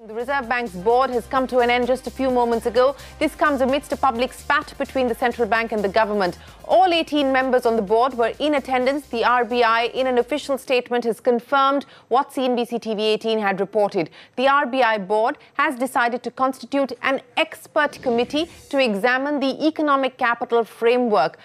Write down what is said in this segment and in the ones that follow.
The Reserve Bank's board has come to an end just a few moments ago. This comes amidst a public spat between the central bank and the government. All 18 members on the board were in attendance. The RBI, in an official statement, has confirmed what cnbc TV 18 had reported. The RBI board has decided to constitute an expert committee to examine the economic capital framework.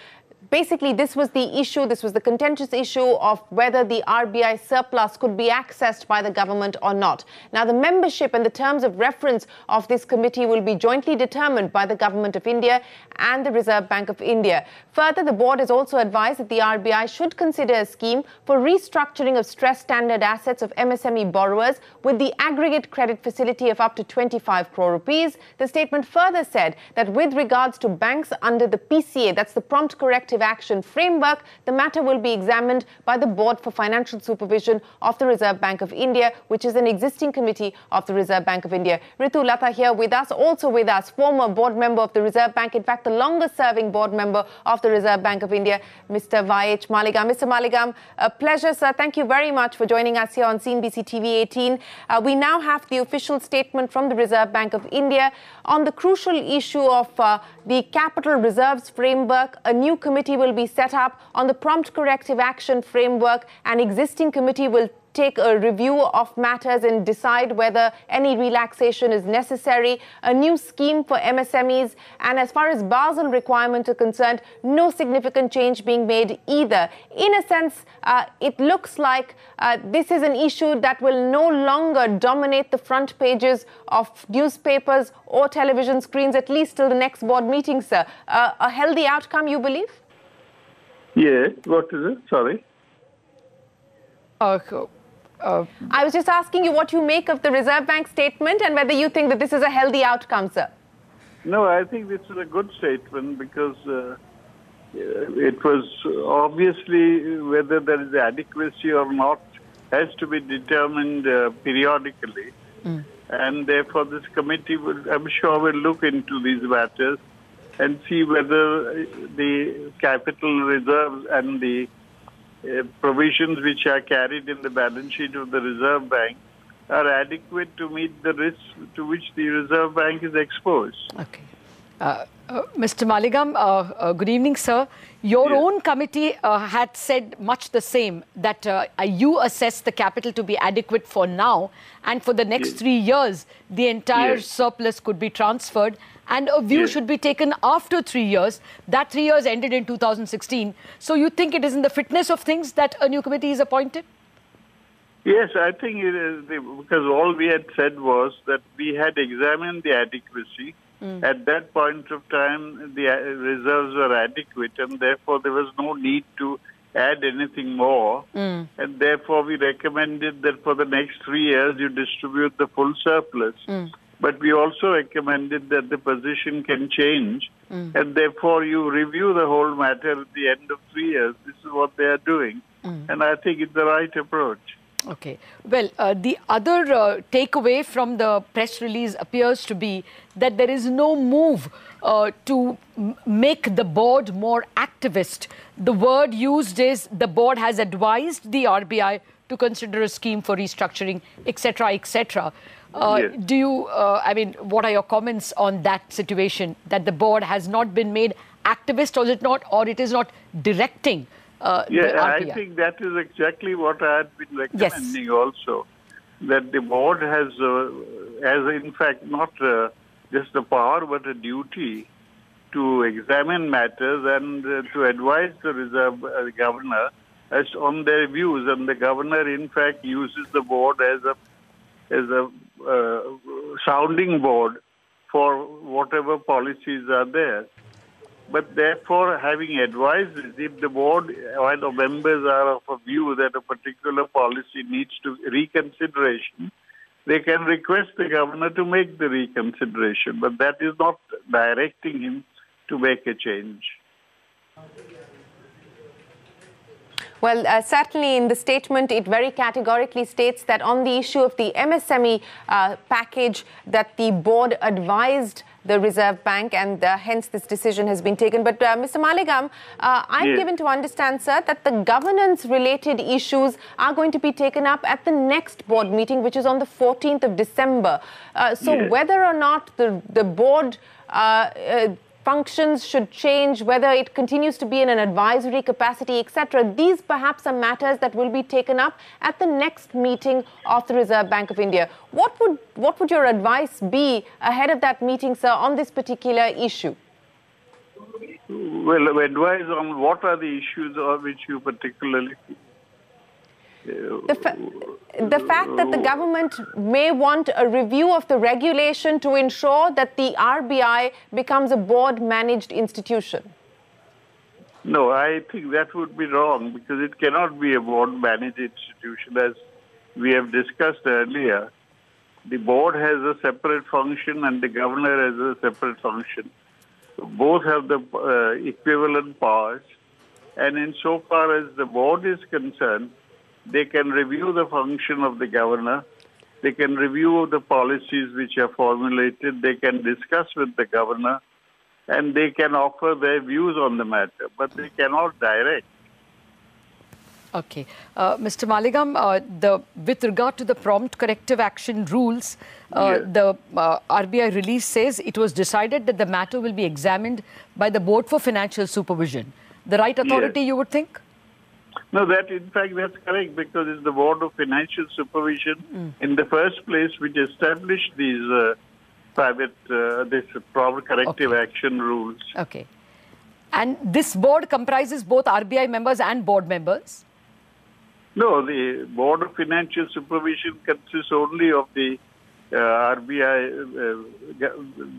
Basically, this was the contentious issue of whether the RBI surplus could be accessed by the government or not. Now, the membership and the terms of reference of this committee will be jointly determined by the Government of India and the Reserve Bank of India. Further, the board has also advised that the RBI should consider a scheme for restructuring of stress standard assets of MSME borrowers with the aggregate credit facility of up to 25 crore rupees. The statement further said that with regards to banks under the PCA, that's the Prompt Corrective Action Framework, the matter will be examined by the Board for Financial Supervision of the Reserve Bank of India, which is an existing committee of the Reserve Bank of India. Ritu Lata here with us, also with us, former board member of the Reserve Bank, in fact, the longest-serving board member of the Reserve Bank of India, Mr. Y.H. Maligam. Mr. Maligam, a pleasure, sir. Thank you very much for joining us here on cnbc TV 18. We now have the official statement from the Reserve Bank of India on the crucial issue of the Capital Reserves Framework. A new committee will be set up on the Prompt Corrective Action Framework. An existing committee will take a review of matters and decide whether any relaxation is necessary. A new scheme for MSMEs, and as far as Basel requirements are concerned, no significant change being made either. In a sense, it looks like this is an issue that will no longer dominate the front pages of newspapers or television screens, at least till the next board meeting, sir. A healthy outcome, you believe? Yeah, what is it? Sorry. I was just asking you what you make of the Reserve Bank statement and whether you think that this is a healthy outcome, sir. No, I think this is a good statement because it was obviously whether there is adequacy or not has to be determined periodically. And therefore this committee will, I'm sure, will look into these matters and see whether the capital reserves and the provisions which are carried in the balance sheet of the Reserve Bank are adequate to meet the risks to which the Reserve Bank is exposed. Okay. Mr. Maligam, good evening, sir. Your own committee had said much the same, that you assess the capital to be adequate for now, and for the next 3 years, the entire surplus could be transferred, and a view should be taken after 3 years. That 3 years ended in 2016. So you think it is in the fitness of things that a new committee is appointed? Yes, I think it is, because all we had said was that we had examined the adequacy. At that point of time, the reserves were adequate, and therefore there was no need to add anything more. And therefore we recommended that for the next 3 years you distribute the full surplus. But we also recommended that the position can change, and therefore you review the whole matter at the end of 3 years. This is what they are doing, and I think it's the right approach. Okay. Well, the other takeaway from the press release appears to be that there is no move to make the board more activist. The word used is the board has advised the RBI to consider a scheme for restructuring, etc., etc. Do you, I mean, what are your comments on that situation, that the board has not been made activist, or it is not directing I think that is exactly what I had been recommending also, that the board has in fact not just a power but a duty to examine matters and to advise the Reserve Governor as on their views, and the Governor in fact uses the board as a sounding board for whatever policies are there. But therefore, having advised this, if the board or the members are of a view that a particular policy needs to reconsideration, they can request the governor to make the reconsideration. But that is not directing him to make a change. Well, certainly in the statement, it very categorically states that on the issue of the MSME package, that the board advised the Reserve Bank, and hence this decision has been taken. But Mr. Maligam, I'm given to understand, sir, that the governance-related issues are going to be taken up at the next board meeting, which is on the 14th of December. Whether or not the board functions should change, whether it continues to be in an advisory capacity, etc. These perhaps are matters that will be taken up at the next meeting of the Reserve Bank of India. What would your advice be ahead of that meeting, sir, on this particular issue? Well, advise on what are the issues on which you particularly... The fact that the government may want a review of the regulation to ensure that the RBI becomes a board-managed institution. No, I think that would be wrong, because it cannot be a board-managed institution. As we have discussed earlier, the board has a separate function and the governor has a separate function. So both have the equivalent powers, and insofar as the board is concerned, they can review the function of the governor, they can review the policies which are formulated, they can discuss with the governor, and they can offer their views on the matter, but they cannot direct. Okay. Mr. Maligam, with regard to the prompt corrective action rules, the RBI release says it was decided that the matter will be examined by the Board for Financial Supervision. The right authority, you would think? No, in fact, that's correct, because it's the Board of Financial Supervision in the first place which established these prompt corrective action rules. Okay. And this board comprises both RBI members and board members? No, the Board of Financial Supervision consists only of the RBI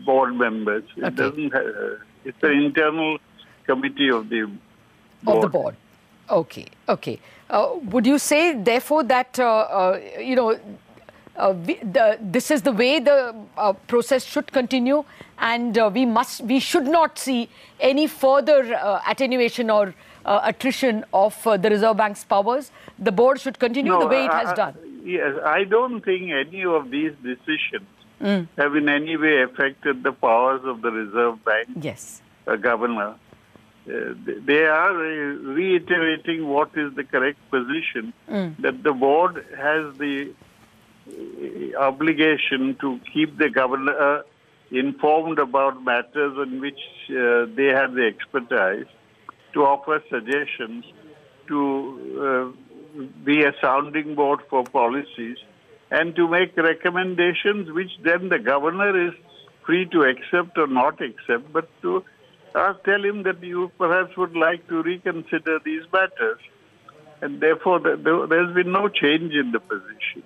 board members. Okay. It doesn't. It's an internal committee of the board. Of the board. Okay, okay. Would you say, therefore, that, this is the way the process should continue, and we should not see any further attenuation or attrition of the Reserve Bank's powers? The board should continue the way it has done? Yes, I don't think any of these decisions have in any way affected the powers of the Reserve Bank governor. They are reiterating what is the correct position, that the board has the obligation to keep the governor informed about matters in which they have the expertise, to offer suggestions, to be a sounding board for policies, and to make recommendations which then the governor is free to accept or not accept, but to tell him that you perhaps would like to reconsider these matters. And therefore, there's been no change in the position.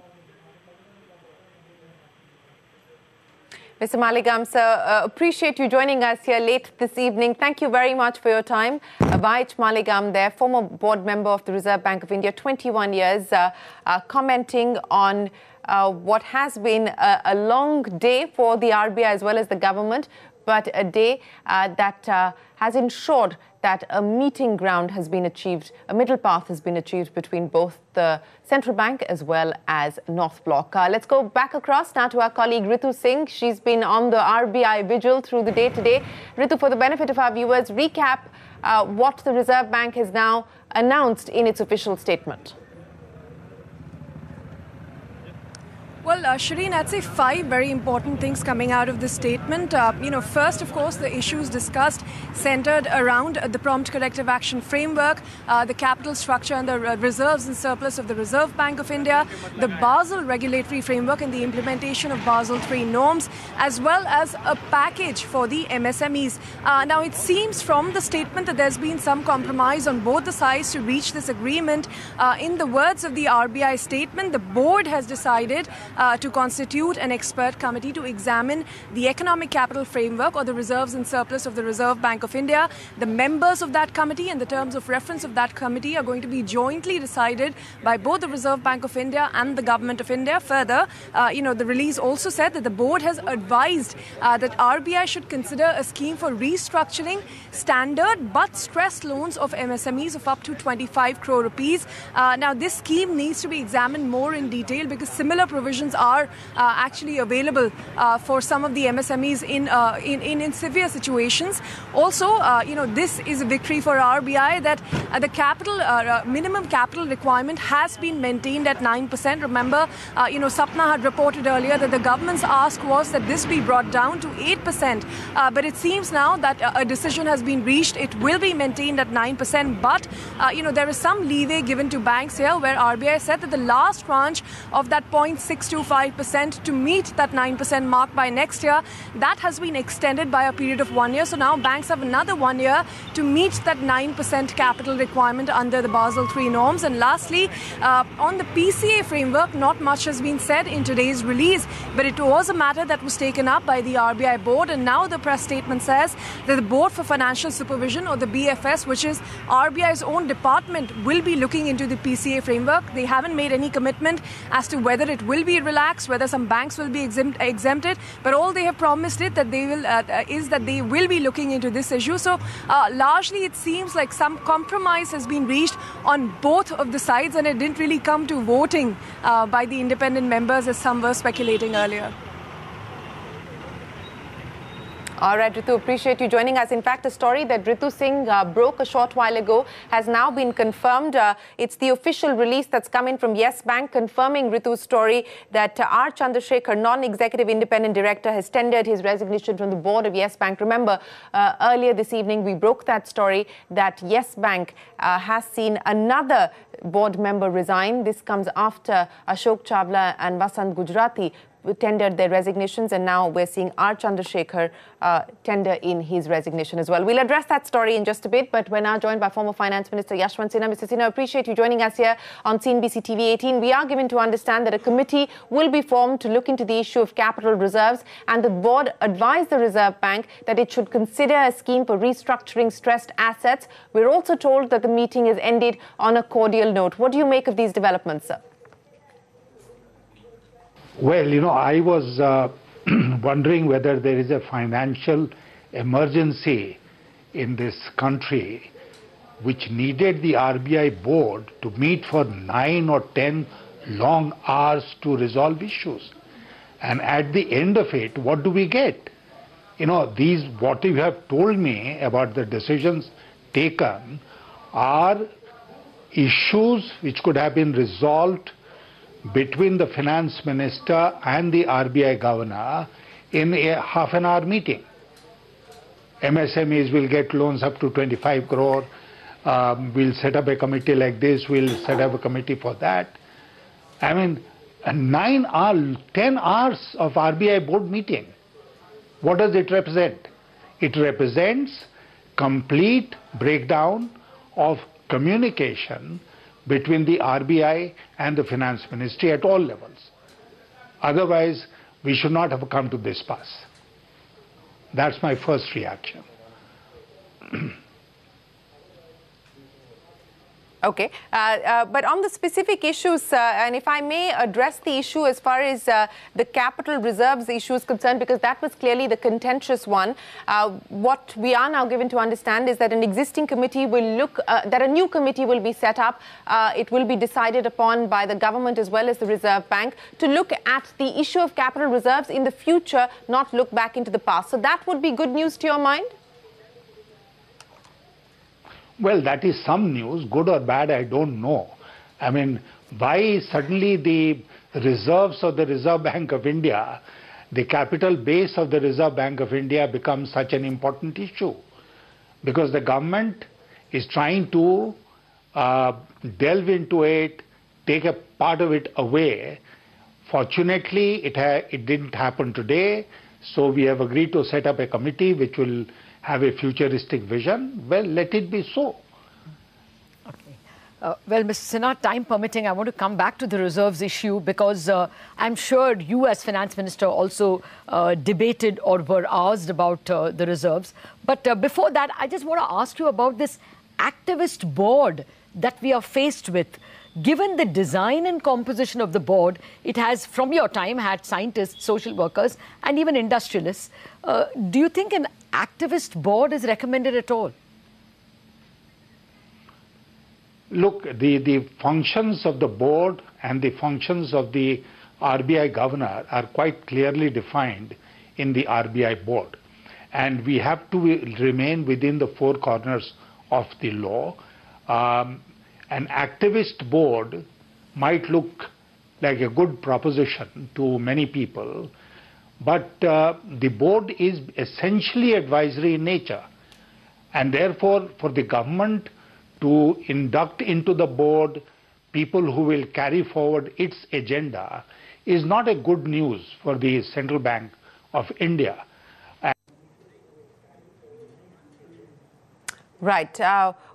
Mr. Maligam, sir, appreciate you joining us here late this evening. Thank you very much for your time. Abhij Maligam there, former board member of the Reserve Bank of India, 21 years, commenting on what has been a long day for the RBI as well as the government, but a day that has ensured that a meeting ground has been achieved, a middle path has been achieved between both the central bank as well as North Bloc. Let's go back across now to our colleague Ritu Singh. She's been on the RBI vigil through the day today. Ritu, for the benefit of our viewers, recap what the Reserve Bank has now announced in its official statement. Well, Shereen, I'd say 5 very important things coming out of this statement. First, of course, the issues discussed centered around the prompt corrective action framework, the capital structure and the reserves and surplus of the Reserve Bank of India, the Basel regulatory framework and the implementation of Basel III norms, as well as a package for the MSMEs. Now, it seems from the statement that there's been some compromise on both the sides to reach this agreement. In the words of the RBI statement, the board has decided to constitute an expert committee to examine the economic capital framework or the reserves and surplus of the Reserve Bank of India. The members of that committee and the terms of reference of that committee are going to be jointly decided by both the Reserve Bank of India and the Government of India. Further, the release also said that the board has advised that RBI should consider a scheme for restructuring standard but stressed loans of MSMEs of up to 25 crore rupees. Now, this scheme needs to be examined more in detail because similar provisions are actually available for some of the MSMEs in severe situations. Also, this is a victory for RBI that the capital minimum capital requirement has been maintained at 9%. Remember, Sapna had reported earlier that the government's ask was that this be brought down to 8%. But it seems now that a decision has been reached. It will be maintained at 9%. But, there is some leeway given to banks here where RBI said that the last tranche of that 0.625% to meet that 9% mark by next year, that has been extended by a period of 1 year. So now banks have another 1 year to meet that 9% capital requirement under the Basel III norms. And lastly, on the PCA framework, not much has been said in today's release, but it was a matter that was taken up by the RBI board. And now the press statement says that the Board for Financial Supervision, or the BFS, which is RBI's own department, will be looking into the PCA framework. They haven't made any commitment as to whether it will be relaxed, whether some banks will be exempted, but all they have promised is that they will be looking into this issue. So largely it seems like some compromise has been reached on both of the sides, and it didn't really come to voting by the independent members as some were speculating earlier. All right, Ritu, appreciate you joining us. In fact, a story that Ritu Singh broke a short while ago has now been confirmed. It's the official release that's come in from Yes Bank confirming Ritu's story that R. Chandrasekhar, non-executive independent director, has tendered his resignation from the board of Yes Bank. Remember, earlier this evening, we broke that story that Yes Bank has seen another board member resign. This comes after Ashok Chawla and Vasant Gujrati tendered their resignations, and now we're seeing R. Chandrasekhar tender in his resignation as well. We'll address that story in just a bit, but we're now joined by former Finance Minister Yashwant Sinha. Mr. Sinha, appreciate you joining us here on CNBC TV 18. We are given to understand that a committee will be formed to look into the issue of capital reserves, and the board advised the Reserve Bank that it should consider a scheme for restructuring stressed assets. We're also told that the meeting has ended on a cordial note. What do you make of these developments, sir? Well, I was wondering whether there is a financial emergency in this country which needed the RBI board to meet for 9 or 10 long hours to resolve issues. And at the end of it, what do we get? What you have told me about the decisions taken are issues which could have been resolved between the finance minister and the RBI governor in a half-an-hour meeting. MSMEs will get loans up to 25 crore. We'll set up a committee like this. We'll set up a committee for that. I mean, 9 hours, 10 hours of RBI board meeting. What does it represent? It represents complete breakdown of communication between the RBI and the Finance Ministry at all levels. Otherwise, we should not have come to this pass. That's my first reaction. Okay, but on the specific issues, and if I may address the issue as far as the capital reserves issue is concerned, because that was clearly the contentious one, what we are now given to understand is that an existing committee will look, that a new committee will be set up. It will be decided upon by the government as well as the Reserve Bank to look at the issue of capital reserves in the future, not look back into the past. So that would be good news to your mind? Well, that is some news, good or bad, I don't know. I mean, why suddenly the reserves of the Reserve Bank of India, the capital base of the Reserve Bank of India becomes such an important issue? Because the government is trying to delve into it, take a part of it away. Fortunately, it didn't happen today, so we have agreed to set up a committee which will have a futuristic vision. Well, let it be so. Okay. Well, Mr. Sinha, time permitting, I want to come back to the reserves issue because I'm sure you as Finance Minister also debated or were asked about the reserves. But before that, I just want to ask you about this activist board that we are faced with. Given the design and composition of the board, it has, from your time, had scientists, social workers, and even industrialists. Do you think an activist board is recommended at all? Look, the functions of the board and the functions of the RBI governor are quite clearly defined in the RBI board. And we have to remain within the four corners of the law. An activist board might look like a good proposition to many people, but the board is essentially advisory in nature. And therefore, for the government to induct into the board people who will carry forward its agenda is not a good news for the Central Bank of India. Right.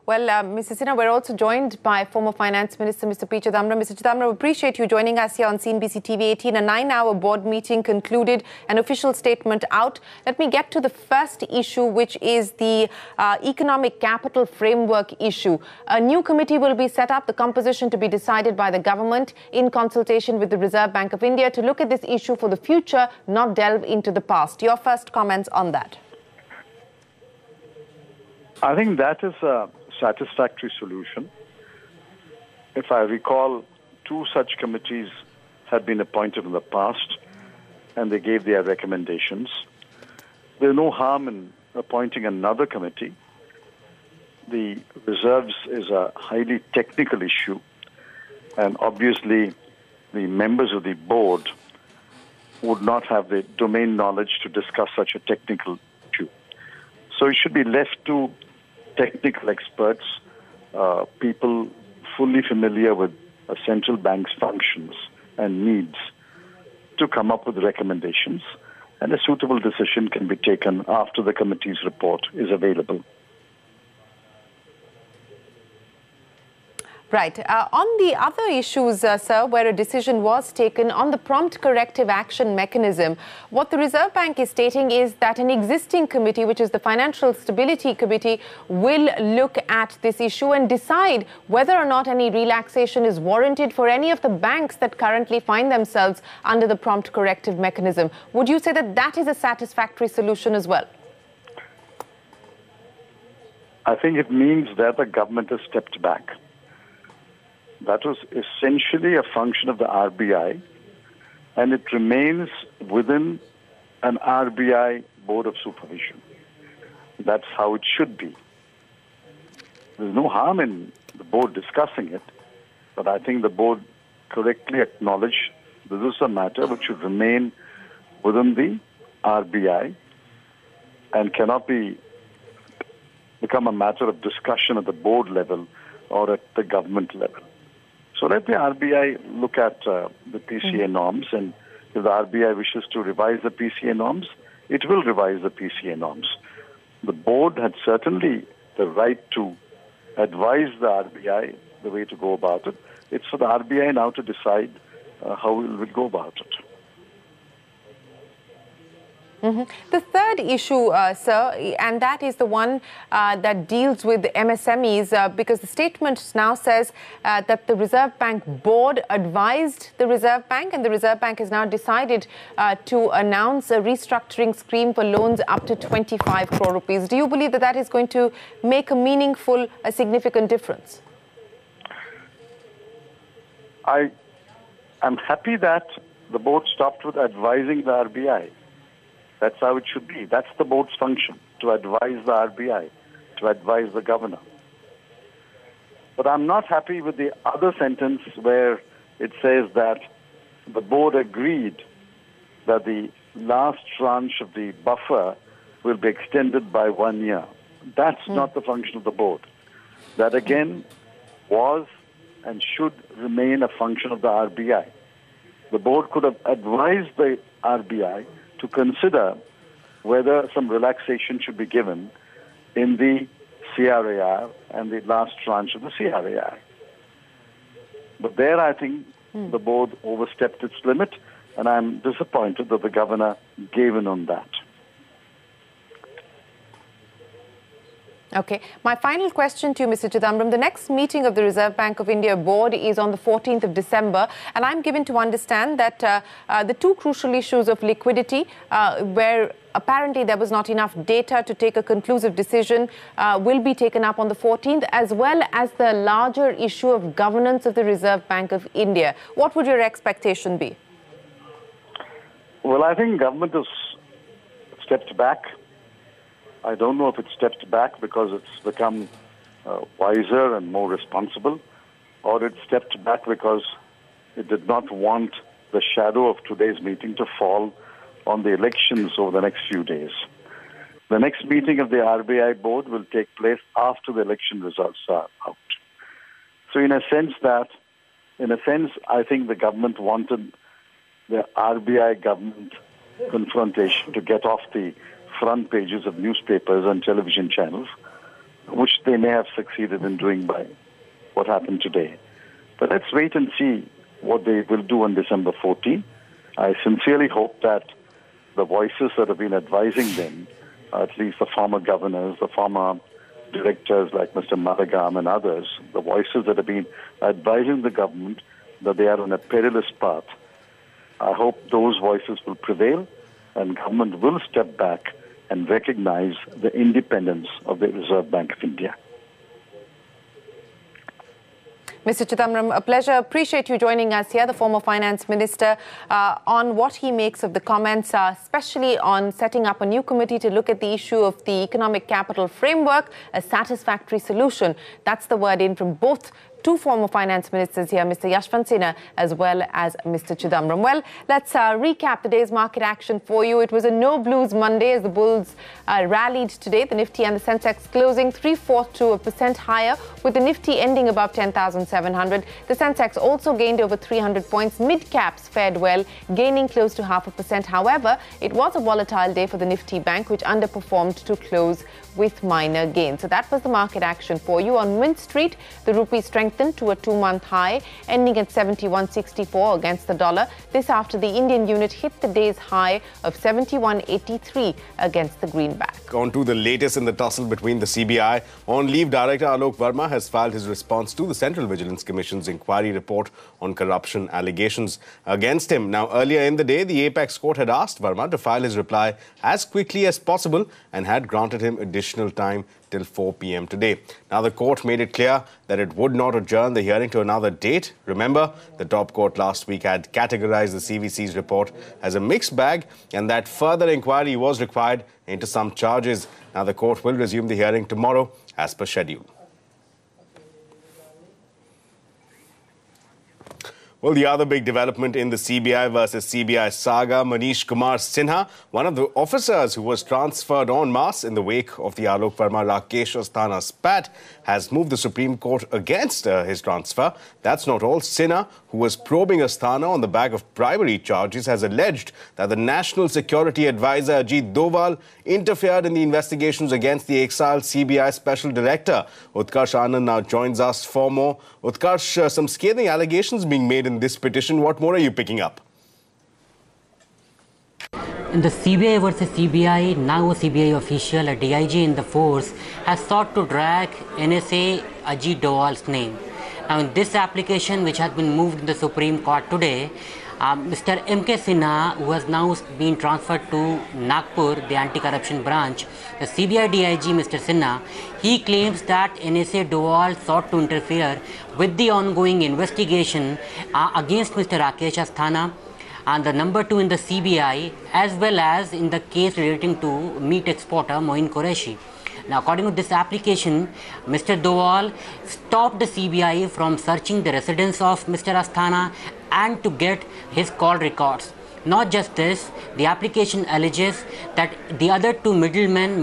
Mr. Sinha, we're also joined by former Finance Minister, Mr. P. Chidambaram. Mr. Chidambaram, we appreciate you joining us here on CNBC TV 18. A 9-hour board meeting concluded, an official statement out. Let me get to the first issue, which is the economic capital framework issue. A new committee will be set up, the composition to be decided by the government in consultation with the Reserve Bank of India to look at this issue for the future, not delve into the past. Your first comments on that? I think that is a satisfactory solution. If I recall, 2 such committees had been appointed in the past, and they gave their recommendations. There's no harm in appointing another committee. The reserves is a highly technical issue, and obviously the members of the board would not have the domain knowledge to discuss such a technical issue. So it should be left to technical experts, people fully familiar with a central bank's functions and needs, to come up with recommendations, and a suitable decision can be taken after the committee's report is available. Right. On the other issues, sir, where a decision was taken on the prompt corrective action mechanism, what the Reserve Bank is stating is that an existing committee, which is the Financial Stability Committee, will look at this issue and decide whether or not any relaxation is warranted for any of the banks that currently find themselves under the prompt corrective mechanism. Would you say that that is a satisfactory solution as well? I think it means that the government has stepped back. That was essentially a function of the RBI, and it remains within an RBI Board of Supervision. That's how it should be. There's no harm in the board discussing it, but I think the board correctly acknowledged this is a matter which should remain within the RBI and cannot become a matter of discussion at the board level or at the government level. So let the RBI look at the PCA norms, and if the RBI wishes to revise the PCA norms, it will revise the PCA norms. The board had certainly the right to advise the RBI the way to go about it. It's for the RBI now to decide how it will go about it. The third issue, sir, and that is the one that deals with MSMEs, because the statement now says that the Reserve Bank board advised the Reserve Bank, and the Reserve Bank has now decided to announce a restructuring scheme for loans up to 25 crore rupees. Do you believe that that is going to make a meaningful, a significant difference? I'm happy that the board stopped with advising the RBI. That's how it should be. That's the board's function, to advise the RBI, to advise the governor. But I'm not happy with the other sentence where it says that the board agreed that the last tranche of the buffer will be extended by 1 year. That's not the function of the board. That again was and should remain a function of the RBI. The board could have advised the RBI to consider whether some relaxation should be given in the CRAR and the last tranche of the CRAR. But there, I think the board overstepped its limit, and I'm disappointed that the governor gave in on that. Okay. My final question to you, Mr. Chidambaram. The next meeting of the Reserve Bank of India board is on the 14th of December, and I'm given to understand that the two crucial issues of liquidity, where apparently there was not enough data to take a conclusive decision, will be taken up on the 14th, as well as the larger issue of governance of the Reserve Bank of India. What would your expectation be? Well, I think government has stepped back. I don't know if it stepped back because it's become wiser and more responsible, or it stepped back because it did not want the shadow of today's meeting to fall on the elections over the next few days. The next meeting of the RBI board will take place after the election results are out. So in a sense, I think the government wanted the RBI government confrontation to get off the front pages of newspapers and television channels, which they may have succeeded in doing by what happened today. But let's wait and see what they will do on December 14. I sincerely hope that the voices that have been advising them, at least the former governors, the former directors like Mr. Maragam and others, the voices that have been advising the government that they are on a perilous path, I hope those voices will prevail and government will step back and recognize the independence of the Reserve Bank of India. Mr. Chidambaram, a pleasure. Appreciate you joining us here, the former finance minister, on what he makes of the comments, especially on setting up a new committee to look at the issue of the economic capital framework, a satisfactory solution. That's the word in from both two former finance ministers here, Mr. Yashwant Sinha as well as Mr. Chidambaram. Well, let's recap the day's market action for you. It was a no-blues Monday as the bulls rallied today. The Nifty and the Sensex closing 0.75% higher, with the Nifty ending above 10,700. The Sensex also gained over 300 points. Mid-caps fared well, gaining close to 0.5%. However, it was a volatile day for the Nifty Bank, which underperformed to close with minor gains. So that was the market action for you. On Mint Street, the rupee strengthened to a two-month high, ending at 71.64 against the dollar. This after the Indian unit hit the day's high of 71.83 against the greenback. On to the latest in the tussle between the CBI. On-leave director Alok Verma has filed his response to the Central Vigilance Commission's inquiry report on corruption allegations against him. Now, earlier in the day, the Apex Court had asked Verma to file his reply as quickly as possible and had granted him additional time till 4 p.m. today. Now, the court made it clear that it would not adjourn the hearing to another date. Remember, the top court last week had categorized the CVC's report as a mixed bag and that further inquiry was required into some charges. Now, the court will resume the hearing tomorrow as per schedule. Well, the other big development in the CBI versus CBI saga, Manish Kumar Sinha, one of the officers who was transferred en masse in the wake of the Alok Verma Rakesh Asthana spat, has moved the Supreme Court against his transfer. That's not all. Sinha, who was probing Asthana on the back of bribery charges, has alleged that the National Security Advisor Ajit Doval interfered in the investigations against the exiled CBI Special Director. Utkarsh Anand now joins us for more. Utkarsh, some scathing allegations being made in this petition. What more are you picking up? In the CBI versus CBI, now a CBI official, a DIG in the force, has sought to drag NSA Ajit Doval's name. Now, in this application, which has been moved in the Supreme Court today, Mr. M.K. Sinha, who has now been transferred to Nagpur, the anti-corruption branch, the CBI DIG, Mr. Sinha, he claims that NSA Doval sought to interfere with the ongoing investigation against Mr. Rakesh Asthana and the number 2 in the CBI, as well as in the case relating to meat exporter Moin Qureshi. Now, according to this application, Mr. Doval stopped the CBI from searching the residence of Mr. Asthana and to get his call records. Not just this, the application alleges that the other two middlemen,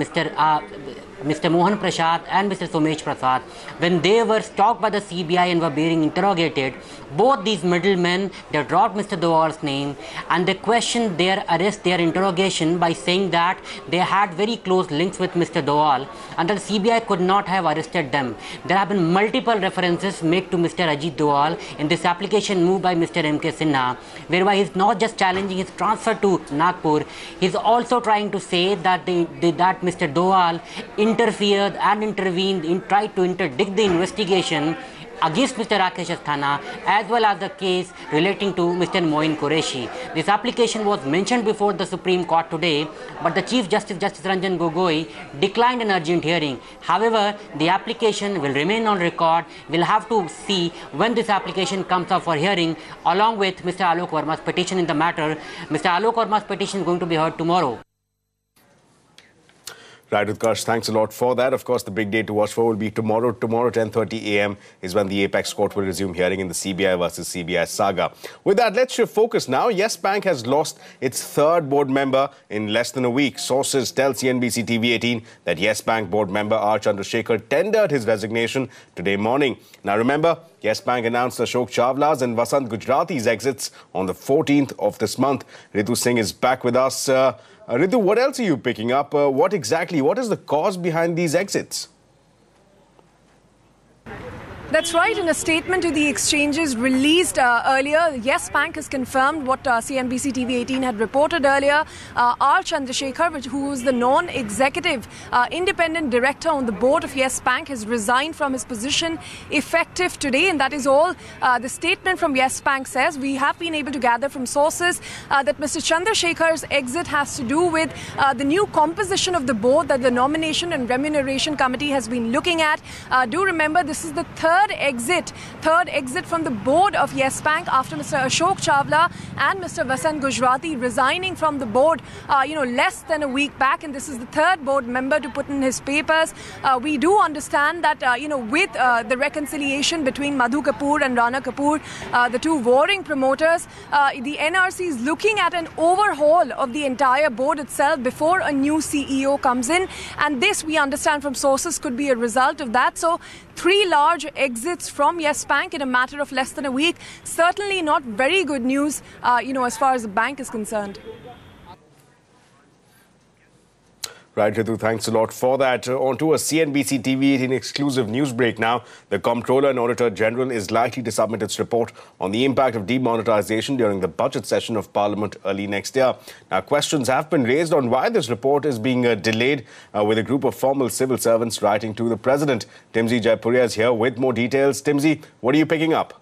Mr. Mohan Prasad and Mr. Somesh Prasad, when they were stopped by the CBI and were being interrogated, both these middlemen, they dropped Mr. Doval's name and they questioned their arrest, their interrogation by saying that they had very close links with Mr. Doval and that the CBI could not have arrested them. There have been multiple references made to Mr. Ajit Doval in this application moved by Mr. M.K. Sinha, whereby he's not just challenging his transfer to Nagpur, he's also trying to say that that Mr. Doval interfered and intervened, tried to interdict the investigation against Mr. Rakesh Asthana as well as the case relating to Mr. Moin Qureshi. This application was mentioned before the Supreme Court today, but the Chief Justice, Justice Ranjan Gogoi, declined an urgent hearing. However, the application will remain on record. We'll have to see when this application comes up for hearing along with Mr. Alok Verma's petition in the matter. Mr. Alok Verma's petition is going to be heard tomorrow. Right, Utkarsh, thanks a lot for that. Of course, the big day to watch for will be tomorrow. Tomorrow, 10:30 a.m. is when the Apex Court will resume hearing in the CBI versus CBI saga. With that, let's shift focus now. Yes Bank has lost its third board member in less than a week. Sources tell CNBC TV 18 that Yes Bank board member R. Chandrasekhar tendered his resignation today morning. Now, remember, Yes Bank announced Ashok Chawla's and Vasant Gujrati's exits on the 14th of this month. Ritu Singh is back with us. Ritu, what else are you picking up? What is the cause behind these exits? That's right. In a statement to the exchanges released earlier, Yes Bank has confirmed what CNBC TV 18 had reported earlier. R. Chandrasekhar, who was the non-executive independent director on the board of Yes Bank, has resigned from his position effective today. And that is all the statement from Yes Bank says. We have been able to gather from sources that Mr. Chandrasekhar's exit has to do with the new composition of the board that the Nomination and Remuneration Committee has been looking at. Do remember, this is the third exit from the board of Yes Bank after Mr. Ashok Chawla and Mr. Vasant Gujrati resigning from the board, less than a week back. And this is the third board member to put in his papers. We do understand that, with the reconciliation between Madhu Kapoor and Rana Kapoor, the two warring promoters, the NRC is looking at an overhaul of the entire board itself before a new CEO comes in. And this, we understand from sources, could be a result of that. So, 3 large exits from Yes Bank in a matter of less than a week. Certainly not very good news, as far as the bank is concerned. Right, Ritu, thanks a lot for that. On to a CNBC TV 18 exclusive news break now. The Comptroller and Auditor General is likely to submit its report on the impact of demonetization during the budget session of Parliament early next year. Now, questions have been raised on why this report is being delayed, with a group of formal civil servants writing to the President. Timsy Jaipuria is here with more details. Timsy, what are you picking up?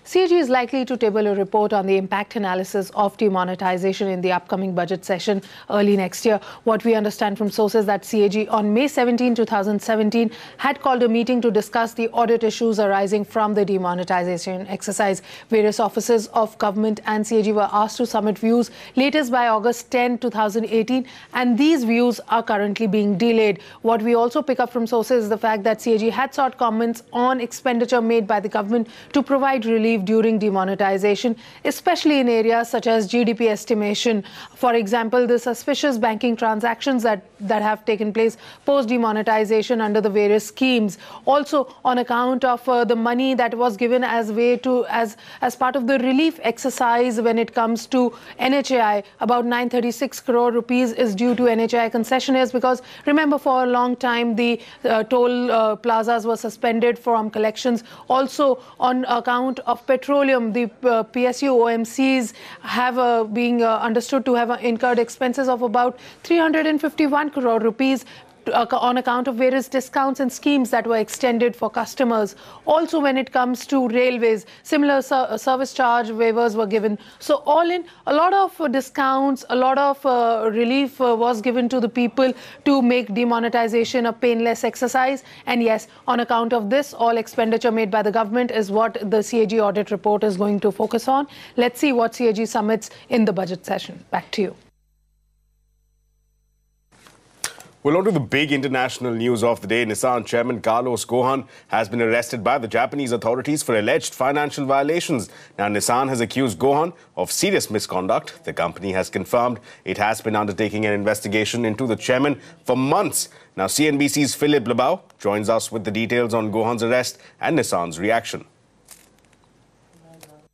CAG is likely to table a report on the impact analysis of demonetization in the upcoming budget session early next year. What we understand from sources that CAG on May 17, 2017 had called a meeting to discuss the audit issues arising from the demonetization exercise. Various offices of government and CAG were asked to submit views latest by August 10, 2018, and these views are currently being delayed. What we also pick up from sources is the fact that CAG had sought comments on expenditure made by the government to provide relief during demonetization, especially in areas such as GDP estimation. For example, the suspicious banking transactions that have taken place post-demonetization under the various schemes. Also, on account of the money that was given as part of the relief exercise when it comes to NHAI, about 936 crore rupees is due to NHAI concessionaires, because remember, for a long time the toll plazas were suspended from collections. Also, on account of petroleum, the PSU OMCs have being understood to have incurred expenses of about 351 crore rupees on account of various discounts and schemes that were extended for customers. Also, when it comes to railways, similar service charge waivers were given. So all in, a lot of discounts, a lot of relief was given to the people to make demonetization a painless exercise. And yes, on account of this, all expenditure made by the government is what the CAG audit report is going to focus on. Let's see what CAG submits in the budget session. Back to you. Well, on to the big international news of the day. Nissan chairman Carlos Ghosn has been arrested by the Japanese authorities for alleged financial violations. Now, Nissan has accused Ghosn of serious misconduct. The company has confirmed it has been undertaking an investigation into the chairman for months. Now, CNBC's Philip Labau joins us with the details on Ghosn's arrest and Nissan's reaction.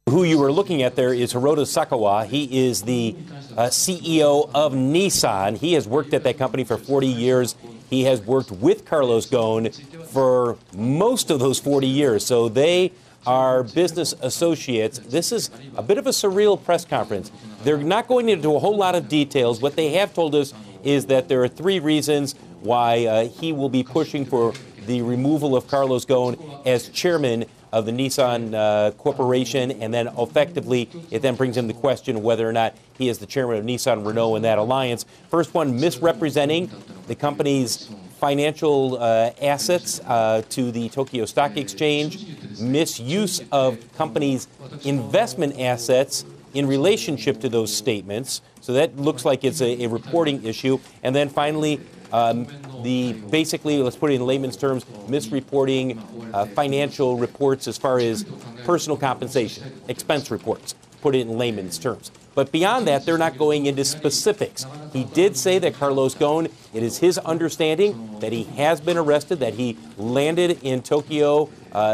Who you were looking at there is Hiroto Sakawa. He is the CEO of Nissan. He has worked at that company for 40 years. He has worked with Carlos Ghosn for most of those 40 years. So they are business associates. This is a bit of a surreal press conference. They're not going into a whole lot of details. What they have told us is that there are 3 reasons why he will be pushing for the removal of Carlos Ghosn as chairman of the Nissan Corporation, and then effectively it then brings in the question whether or not he is the chairman of Nissan Renault in that alliance. First one, misrepresenting the company's financial assets to the Tokyo Stock Exchange, misuse of company's investment assets in relationship to those statements. So that looks like it's a reporting issue. And then finally, basically, let's put it in layman's terms, misreporting financial reports as far as personal compensation, expense reports, put it in layman's terms. But beyond that, they're not going into specifics. He did say that Carlos Ghosn, it is his understanding that he has been arrested, that he landed in Tokyo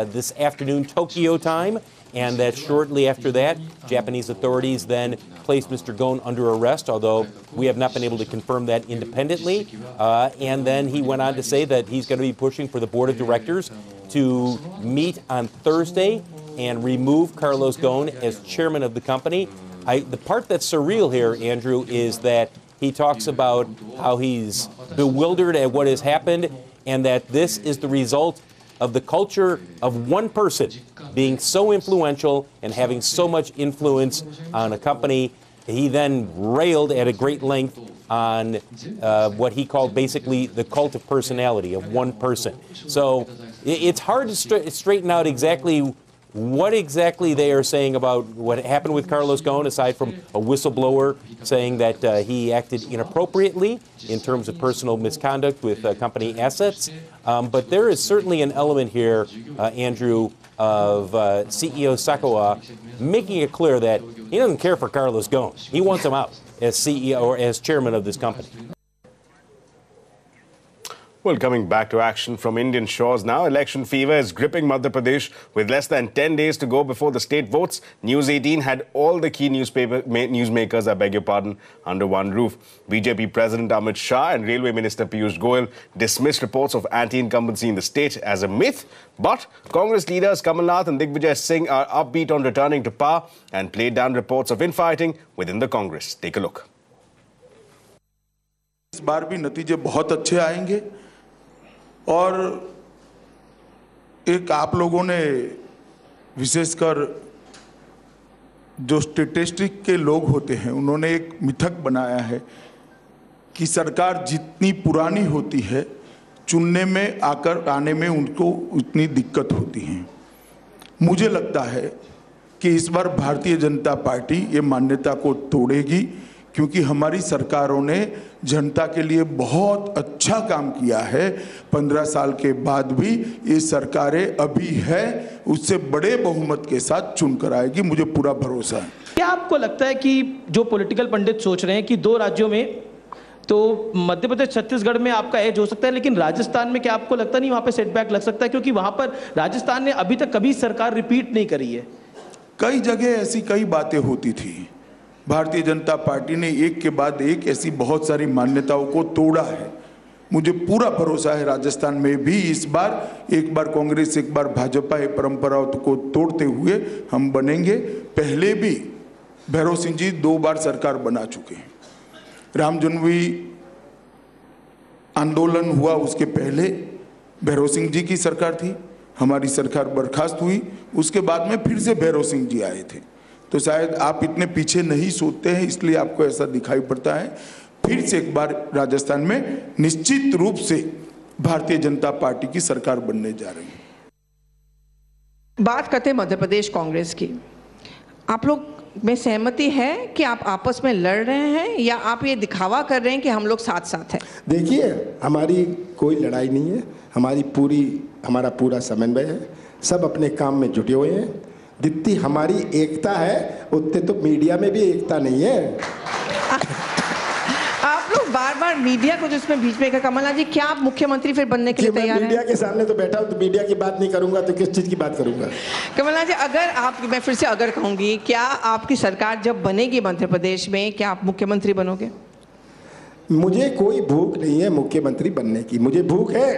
this afternoon, Tokyo time, and that shortly after that, Japanese authorities then placed Mr. Ghosn under arrest, although we have not been able to confirm that independently. And then he went on to say that he's going to be pushing for the board of directors to meet on Thursday and remove Carlos Ghosn as chairman of the company. The part that's surreal here, Andrew, is that he talks about how he's bewildered at what has happened and that this is the result of the culture of one person being so influential and having so much influence on a company. He then railed at a great length on what he called basically the cult of personality of one person. So it's hard to straighten out exactly what exactly they are saying about what happened with Carlos Ghosn, aside from a whistleblower saying that he acted inappropriately in terms of personal misconduct with company assets. But there is certainly an element here, Andrew, of CEO Sakawa making it clear that he doesn't care for Carlos Ghosn. He wants him out as CEO or as chairman of this company. Well, coming back to action from Indian shores now, election fever is gripping Madhya Pradesh. With less than 10 days to go before the state votes, News 18 had all the key newsmakers, under one roof. BJP President Amit Shah and Railway Minister Piyush Goyal dismissed reports of anti-incumbency in the state as a myth. But Congress leaders Kamalnath and Digvijay Singh are upbeat on returning to power and played down reports of infighting within the Congress. Take a look. इस बार भी नतीजे बहुत अच्छे आएंगे और एक आप लोगों ने विशेषकर जो स्टैटिस्टिक के लोग होते हैं उन्होंने एक मिथक बनाया है कि सरकार जितनी पुरानी होती है चुनने में आने में उनको उतनी दिक्कत होती है। मुझे लगता है कि इस बार भारतीय जनता पार्टी ये मान्यता को तोड़ेगी क्योंकि हमारी सरकारों ने जनता के लिए बहुत अच्छा काम किया है। 15 साल के बाद भी ये सरकारें अभी है उससे बड़े बहुमत के साथ चुनकर आएगी, मुझे पूरा भरोसा है। क्या आपको लगता है कि जो पॉलिटिकल पंडित सोच रहे हैं कि 2 राज्यों में तो मध्य प्रदेश छत्तीसगढ़ में आपका एज हो सकता है, लेकिन राजस्थान में क्या आपको लगता नहीं वहां पे सेटबैक लग सकता है क्योंकि वहां पर राजस्थान ने अभी तक कभी सरकार रिपीट नहीं करी है? कई जगह ऐसी कई बातें होती थी। भारतीय जनता पार्टी ने एक के बाद एक ऐसी बहुत सारी मान्यताओं को तोड़ा है। मुझे पूरा भरोसा है राजस्थान में भी इस बार एक बार कांग्रेस एक बार भाजपा ये परंपराओं को तोड़ते हुए हम बनेंगे। पहले भी भैरव सिंह जी 2 बार सरकार बना चुके हैं। राम जन्मभूमि आंदोलन हुआ उसके पहले भैरव सिंह जी की सरकार थी, हमारी सरकार बर्खास्त हुई, उसके बाद में फिर से भैरव सिंह जी आए थे। तो शायद आप इतने पीछे नहीं सोचते हैं इसलिए आपको ऐसा दिखाई पड़ता है। फिर से एक बार राजस्थान में निश्चित रूप से भारतीय जनता पार्टी की सरकार बनने जा रही है। बात करते हैं मध्य प्रदेश कांग्रेस की। आप लोग में सहमति है कि आप आपस में लड़ रहे हैं या आप ये दिखावा कर रहे हैं कि हम लोग साथ साथ हैं? देखिए, हमारी कोई लड़ाई नहीं है, हमारा पूरा समन्वय है, सब अपने काम में जुटे हुए हैं। जितनी हमारी एकता है उतने तो मीडिया में भी एकता नहीं है। आप लोग बार बार मीडिया को जिसमें बीच में, कमला जी क्या आप मुख्यमंत्री फिर बनने के लिए तैयार हैं? मीडिया के सामने तो बैठा हूं, तो मीडिया की बात नहीं करूंगा तो किस चीज की बात करूंगा? कमला जी, अगर आप, मैं फिर से अगर कहूंगी, क्या आपकी सरकार जब बनेगी मध्य प्रदेश में, क्या आप मुख्यमंत्री बनोगे? मुझे कोई भूख नहीं है मुख्यमंत्री बनने की। मुझे भूख है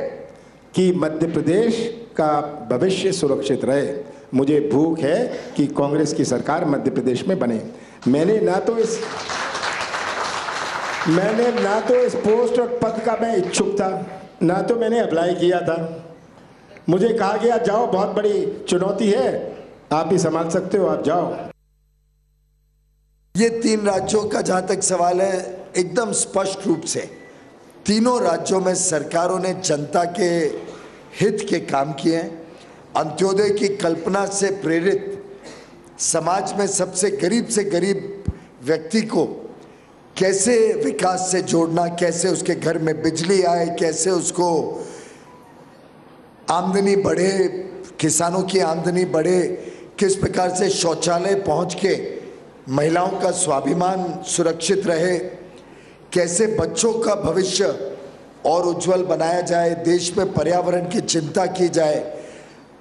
कि मध्य प्रदेश का भविष्य सुरक्षित रहे। मुझे भूख है कि कांग्रेस की सरकार मध्य प्रदेश में बने। मैंने ना तो इस पोस्ट और पद का मैं इच्छुक था, ना तो मैंने अप्लाई किया था। मुझे कहा गया जाओ, बहुत बड़ी चुनौती है, आप ही संभाल सकते हो, आप जाओ। ये 3 राज्यों का जहां तक सवाल है, एकदम स्पष्ट रूप से तीनों राज्यों में सरकारों ने जनता के हित के काम किए हैं। अंत्योदय की कल्पना से प्रेरित समाज में सबसे गरीब व्यक्ति को कैसे विकास से जोड़ना, कैसे उसके घर में बिजली आए, कैसे उसको आमदनी बढ़े, किसानों की आमदनी बढ़े, किस प्रकार से शौचालय पहुंच के महिलाओं का स्वाभिमान सुरक्षित रहे, कैसे बच्चों का भविष्य और उज्जवल बनाया जाए, देश में पर्यावरण की चिंता की जाए,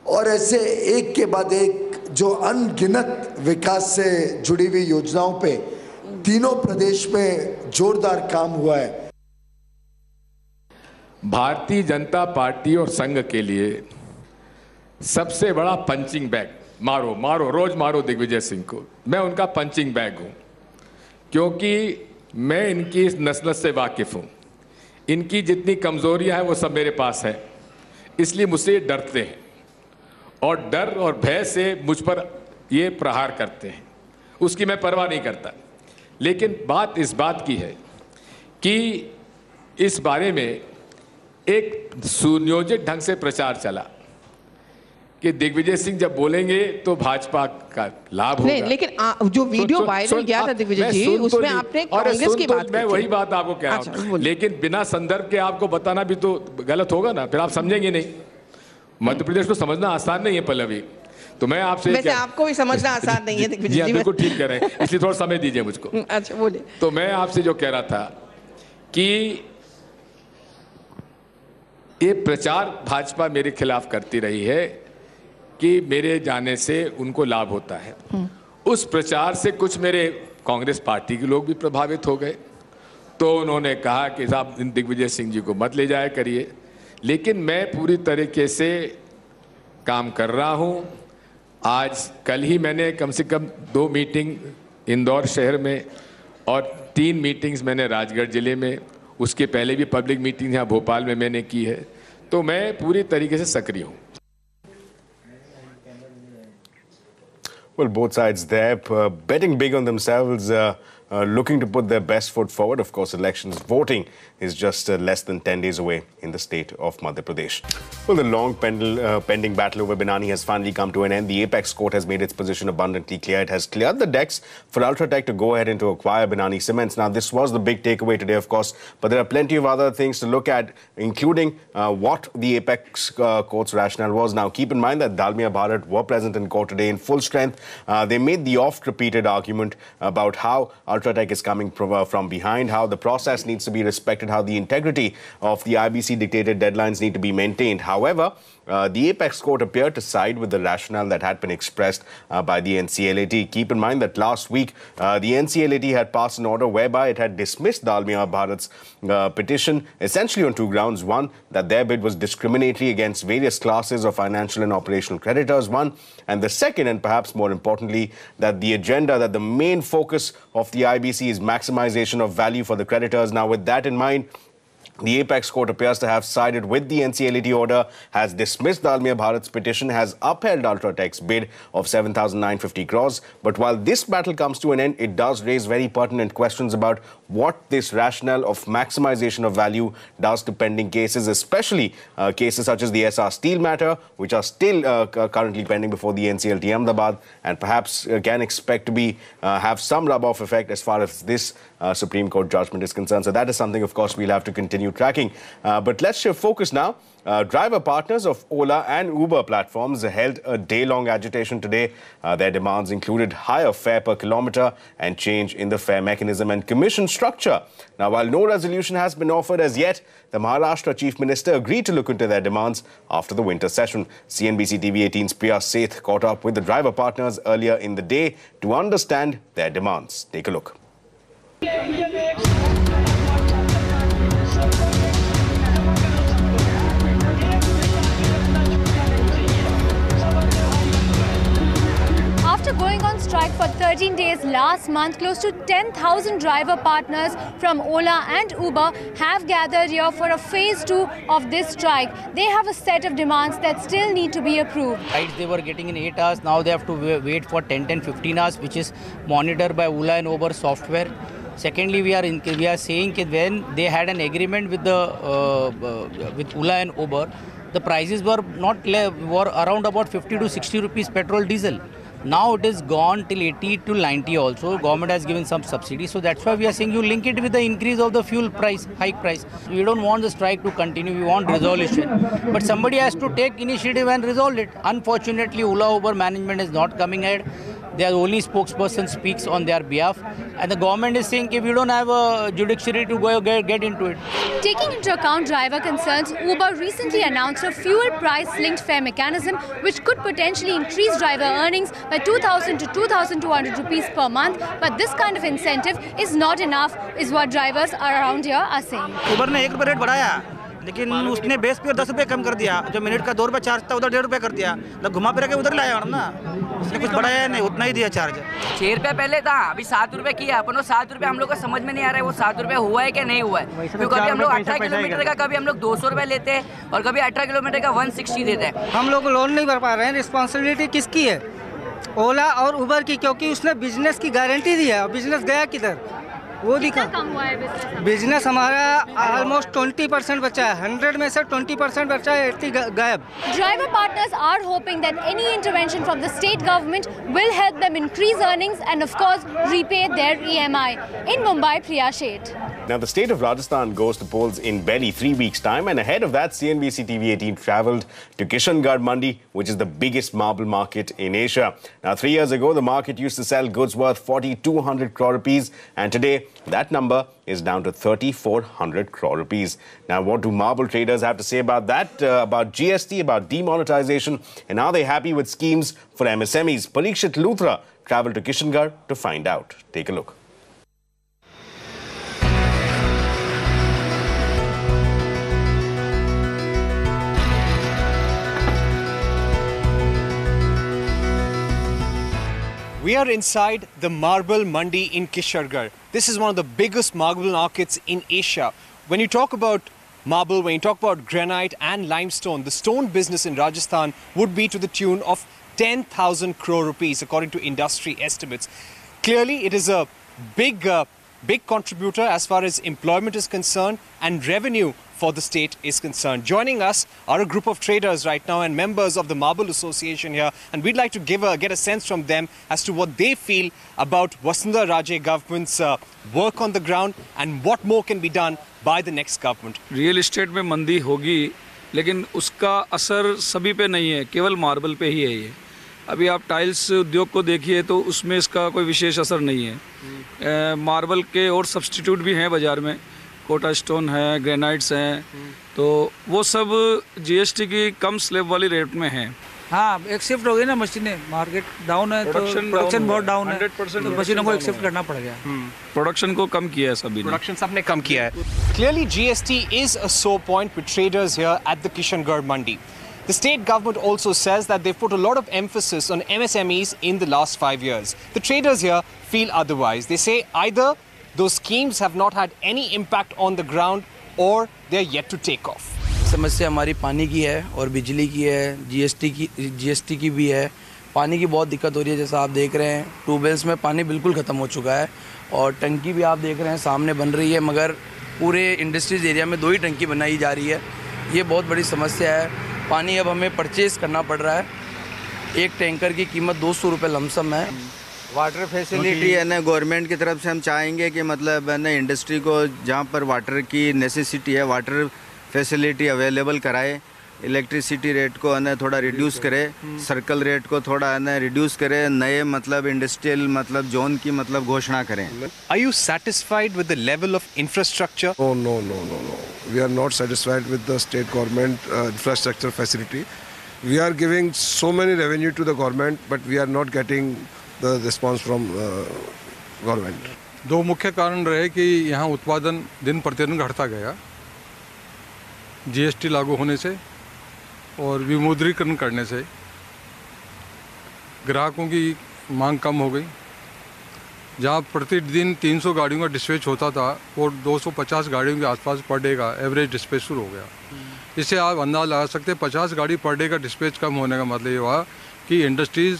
और ऐसे एक के बाद एक जो अनगिनत विकास से जुड़ी हुई योजनाओं पे तीनों प्रदेश में जोरदार काम हुआ है। भारतीय जनता पार्टी और संघ के लिए सबसे बड़ा पंचिंग बैग, मारो रोज मारो दिग्विजय सिंह को, मैं उनका पंचिंग बैग हूं, क्योंकि मैं इनकी नस्ल से वाकिफ हूं। इनकी जितनी कमजोरियां हैं वो सब मेरे पास है, इसलिए मुझसे डरते हैं और डर और भय से मुझ पर ये प्रहार करते हैं। उसकी मैं परवाह नहीं करता। लेकिन बात इस बात की है कि इस बारे में एक सुनियोजित ढंग से प्रचार चला कि दिग्विजय सिंह जब बोलेंगे तो भाजपा का लाभ होगा। नहीं, लेकिन जो वीडियो वायरल गया था दिग्विजय जी, उसमें आपने कांग्रेस की बात की। मैं वही बात आपको कह रहा हूं, लेकिन बिना संदर्भ के आपको बताना भी तो गलत होगा ना, फिर आप समझेंगे नहीं। मध्य प्रदेश को समझना आसान नहीं है पल्लवी, तो मैं आपसे वैसे आपको भी समझना आसान नहीं है दिग्विजय जी, बिल्कुल ठीक कह रहे हैं, इसलिए थोड़ा समय दीजिए मुझको। अच्छा बोलिए। तो मैं आपसे जो कह रहा था कि ये प्रचार भाजपा मेरे खिलाफ करती रही है कि मेरे जाने से उनको लाभ होता है। उस प्रचार से कुछ मेरे कांग्रेस पार्टी के लोग भी प्रभावित हो गए, तो उन्होंने कहा कि साहब दिग्विजय सिंह जी को मत ले जाया करिए। लेकिन मैं पूरी तरीके से काम कर रहा हूं। आज कल ही मैंने कम से कम 2 मीटिंग इंदौर शहर में और 3 मीटिंग्स मैंने राजगढ़ जिले में, उसके पहले भी पब्लिक मीटिंग यहाँ भोपाल में मैंने की है, तो मैं पूरी तरीके से सक्रिय हूँ। Well, both sides there betting big on themselves, looking to put their best foot forward. Of course, elections voting is just less than 10 days away in the state of Madhya Pradesh. Well, the long pending battle over Binani has finally come to an end. The Apex Court has made its position abundantly clear. It has cleared the decks for Ultratech to go ahead and to acquire Binani Cements. Now, this was the big takeaway today, of course, but there are plenty of other things to look at, including what the Apex Court's rationale was. Now, keep in mind that Dalmia Bharat were present in court today in full strength. They made the oft-repeated argument about how Ultratech is coming from behind, how the process needs to be respected, how the integrity of the IBC-dictated deadlines need to be maintained. However, the Apex Court appeared to side with the rationale that had been expressed by the NCLAT. Keep in mind that last week, the NCLAT had passed an order whereby it had dismissed Dalmia Bharat's petition essentially on 2 grounds. One, that their bid was discriminatory against various classes of financial and operational creditors. One, and the second, and perhaps more importantly, that the agenda, that the main focus of the IBC is maximization of value for the creditors. Now, with that in mind, The apex court appears to have sided with the NCLAT order, has dismissed Dalmia Bharat's petition, has upheld Ultratech's bid of 7,950 crores. But while this battle comes to an end, it does raise very pertinent questions about what this rationale of maximization of value does to pending cases, especially cases such as the SR Steel matter, which are still currently pending before the NCLT Ahmedabad, and perhaps can expect to have some rub-off effect as far as this Supreme Court judgment is concerned. So that is something, of course, we'll have to continue tracking. But let's shift focus now. Driver partners of Ola and Uber platforms held a day-long agitation today. Their demands included higher fare per kilometre and change in the fare mechanism and commission structure. Now, while no resolution has been offered as yet, the Maharashtra Chief Minister agreed to look into their demands after the winter session. CNBC TV 18's Priya Seth caught up with the driver partners earlier in the day to understand their demands. Take a look. After going on strike for 13 days last month, close to 10,000 driver partners from Ola and Uber have gathered here for a phase 2 of this strike. They have a set of demands that still need to be approved. Rides they were getting in 8 hours, now they have to wait for 10, 15 hours, which is monitored by Ola and Uber software. Secondly, we are saying that when they had an agreement with with Ola and Uber, the prices were around about 50 to 60 rupees petrol diesel. Now it is gone till 80 to 90 also. Government has given some subsidy. So that's why we are saying you link it with the increase of the fuel price, hike price. We don't want the strike to continue. We want resolution. But somebody has to take initiative and resolve it. Unfortunately, Ola Uber management is not coming ahead. Their only spokesperson speaks on their behalf. And the government is saying if we don't have a judiciary to go get into it. Taking into account driver concerns, Uber recently announced a fuel price-linked fare mechanism which could potentially increase driver earnings by 2,000 to 2,200 rupees per month. But this kind of incentive is not enough, is what drivers around here are saying. Uber ने 1 रुपया rate बढ़ाया, लेकिन उसने base पे 10 रुपये कम कर दिया. जो मिनट का 2 रुपये चार्ज था उधर 1.5 रुपये कर दिया. मतलब घुमा फिरा के उधर लाया ना. उसने कुछ बढ़ाया नहीं, उतना ही दिया चार्ज. 6 रुपये पहले था, अभी 7 रुपये किया. अपन 7 रुपये हम लोग को समझ में नहीं आ रहा है वो 7 रुपये हुआ है कि नहीं हुआ है. क्योंकि कभी हम लोग 18 किलोमीटर का कभी हम लोग 200 रुपये लेते हैं और कभी 18 किलोमीटर का 160 देते हैं. हम लोग लोन नहीं भर पा रहे हैं. रिस्पॉन्सिबिलिटी किसकी है? ओला और उबर की, क्योंकि उसने बिजनेस की गारंटी दी है. और बिजनेस गया किधर वो दिखा. बिजनेस हमारा ऑलमोस्ट 20% बचा है. 100 में से 20% बचा है, 80 गायब. Driver partners are hoping that any intervention from the state government will help them increase earnings and of course repay their EMI. In Mumbai, Priya Seth. Now, the state of Rajasthan goes to polls in barely 3 weeks' time, and ahead of that, CNBC TV 18 travelled to Kishangarh Mandi, which is the biggest marble market in Asia. Now, 3 years ago, the market used to sell goods worth 4,200 crore rupees, and today, that number is down to 3,400 crore rupees. Now, what do marble traders have to say about that, about GST, about demonetization, and are they happy with schemes for MSMEs? Parikshit Luthra travelled to Kishangarh to find out. Take a look. We are inside the Marble Mandi in Kishangarh. This is one of the biggest marble markets in Asia. When you talk about marble, when you talk about granite and limestone, the stone business in Rajasthan would be to the tune of 10,000 crore rupees, according to industry estimates. Clearly, it is a big contributor as far as employment is concerned and revenue for the state is concerned. Joining us are a group of traders right now and members of the Marble Association here, and we'd like to get a sense from them as to what they feel about Vasundhara Raje government's work on the ground and what more can be done by the next government. Real estate में मंदी होगी, लेकिन उसका असर सभी पे नहीं है, केवल मार्बल पे ही है ये. अभी आप टाइल्स उद्योग को देखिए तो उसमें इसका कोई विशेष असर नहीं है. मार्बल के और सब्स्टिट्यूट भी हैं बाज़ार में, कोटा स्टोन है, ग्रेनाइट्स हैं, तो वो सब जीएसटी की कम स्लैब वाली रेट में हैं. हाँ, एक शिफ्ट हो गई ना मशीनें, मार्केट डाउन है तो प्रोडक्शन बहुत डाउन है, 100% तो मशीनों को एक्सेप्ट करना पड़ गया. प्रोडक्शन को कम किया है सभी ने. प्रोडक्शन सबने कम किया है. Clearly, GST is a sore point with traders here at the Kishangarh Mandi. The state government also says that they've put a lot of emphasis on MSMEs in the last 5 years. The traders here feel otherwise. They say either those schemes have not had any impact on the ground, or they're yet to take off. समस्या हमारी पानी की है और बिजली की है, GST की भी है। पानी की बहुत दिक्कत हो रही है, जैसा आप देख रहे हैं ट्यूबवेल्स में पानी बिल्कुल ख़त्म हो चुका है और टंकी भी आप देख रहे हैं सामने बन रही है, मगर पूरे इंडस्ट्रीज एरिया में 2 ही टंकी बनाई जा रही है। ये बहुत बड़ी समस्या है। पानी अब हमें परचेज़ करना पड़ रहा है, एक टैंकर की कीमत 200 रुपये लमसम है। वाटर फैसिलिटी है ना, गवर्नमेंट की तरफ से हम चाहेंगे कि मतलब है ना इंडस्ट्री को जहाँ पर वाटर की नेसेसिटी है वाटर फैसिलिटी अवेलेबल कराए, इलेक्ट्रिसिटी रेट को है ना थोड़ा रिड्यूस करे, सर्कल रेट को थोड़ा है ना रिड्यूस करे, नए मतलब इंडस्ट्रियल मतलब जोन की मतलब घोषणा करें। Are you satisfied with the level of infrastructure? Oh, no. We are not satisfied with the state government infrastructure facility. We are giving so many revenue to the government, but we are not getting the response from government. 2 मुख्य कारण रहे कि यहाँ उत्पादन दिन प्रतिदिन घटता गया, जीएसटी लागू होने से और विमुद्रीकरण करने से ग्राहकों की मांग कम हो गई। जहाँ प्रतिदिन 300 गाड़ियों का डिस्पैच होता था वो 250 गाड़ियों के आसपास पर डे का एवरेज डिस्पैच शुरू हो गया। इससे आप अंदाज़ लगा सकते हैं 50 गाड़ी पर डे का डिस्पैच कम होने का मतलब ये हुआ कि इंडस्ट्रीज़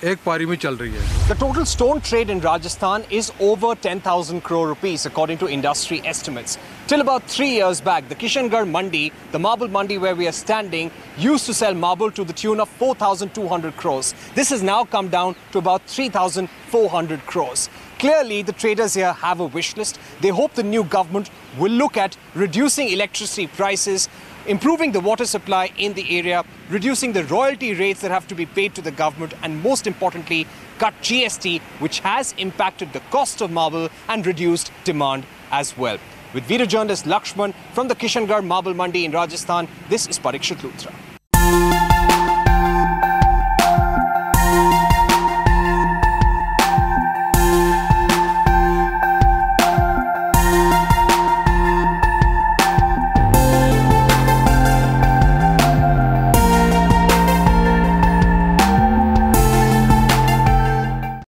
एक पारी में चल रही है। The total stone trade in Rajasthan is over 10,000 crore rupees according to industry estimates. Till about 3 years back, the Kishangarh Mandi, the marble mandi where we are standing, used to sell marble to the tune of 4,200 crores. This has now come down to about 3,400 crores. Clearly, the traders here have a wish list. They hope the new government will look at reducing electricity prices, improving the water supply in the area, reducing the royalty rates that have to be paid to the government, and most importantly, cut GST, which has impacted the cost of marble and reduced demand as well. With video journalist Lakshman from the Kishangarh Marble Mandi in Rajasthan, this is Parikshit Luthra.